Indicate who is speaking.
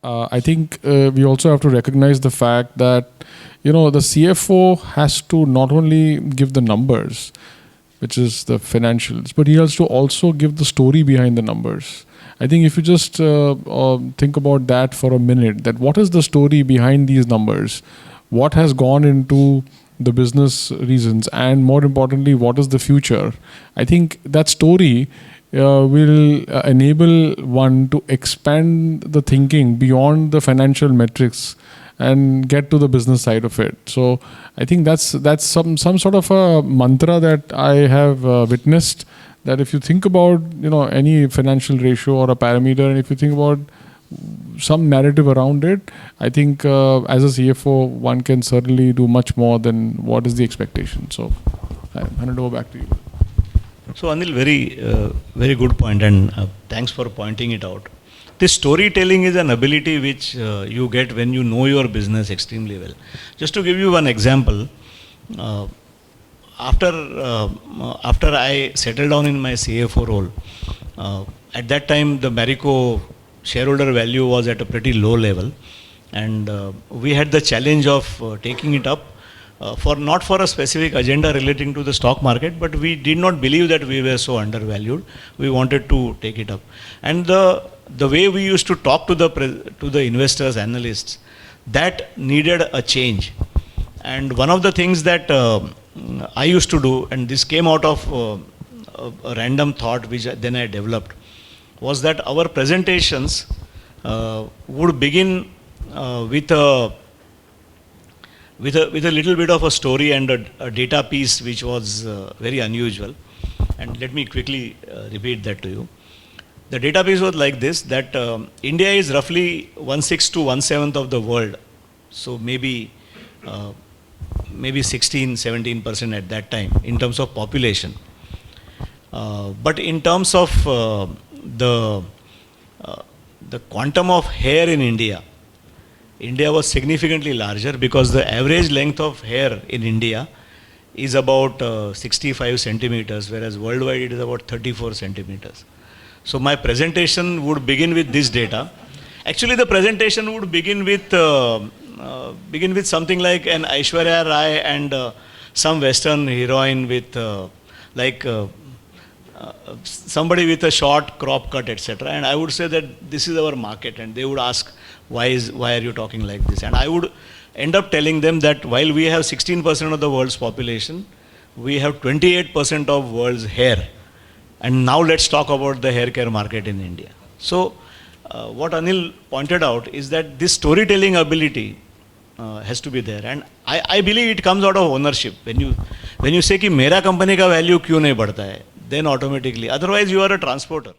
Speaker 1: I think we also have to recognize the fact that, the CFO has to not only give the numbers, which is the financials, but he has to also give the story behind the numbers. I think if you just think about that for a minute, that what is the story behind these numbers? What has gone into the business reasons, and more importantly, what is the future? I think that story will enable one to expand the thinking beyond the financial metrics and get to the business side of it. So I think that's some sort of a mantra that I have witnessed, that if you think about any financial ratio or a parameter, and if you think about some narrative around it, I think as a CFO, one can certainly do much more than what is the expectation. So I hand it over back to you.
Speaker 2: So Anil, very good point, and thanks for pointing it out. This storytelling is an ability which you get when you know your business extremely well. Just to give you one example, after I settled down in my CFO role, at that time the Marico shareholder value was at a pretty low level, and we had the challenge of taking it up. Not for a specific agenda relating to the stock market, but we did not believe that we were so undervalued. We wanted to take it up, and the way we used to talk to the investors, analysts, that needed a change. And one of the things that I used to do, and this came out of a random thought which then I developed, was that our presentations would begin with a little bit of a story and a data piece which was very unusual. And let me quickly repeat that to you. The data piece was like this, that India is roughly 1/6 to 1/7 of the world. So maybe 16-17% at that time in terms of population. But in terms of the quantum of hair in India, India was significantly larger, because the average length of hair in India is about 65 centimeters, whereas worldwide it is about 34 centimeters. So my presentation would begin with this data. Actually, the presentation would begin with something like an Aishwarya Rai and some Western heroine with somebody with a short crop cut, etc. And I would say that this is our market, and they would ask, why are you talking like this? And I would end up telling them that while we have 16% of the world's population, we have 28% of world's hair. And now let's talk about the hair care market in India. So what Anil pointed out is that this storytelling ability has to be there, and I believe it comes out of ownership. When you say कि मेरा company का value क्यों नहीं बढ़ता है, then automatically, otherwise you are a transporter.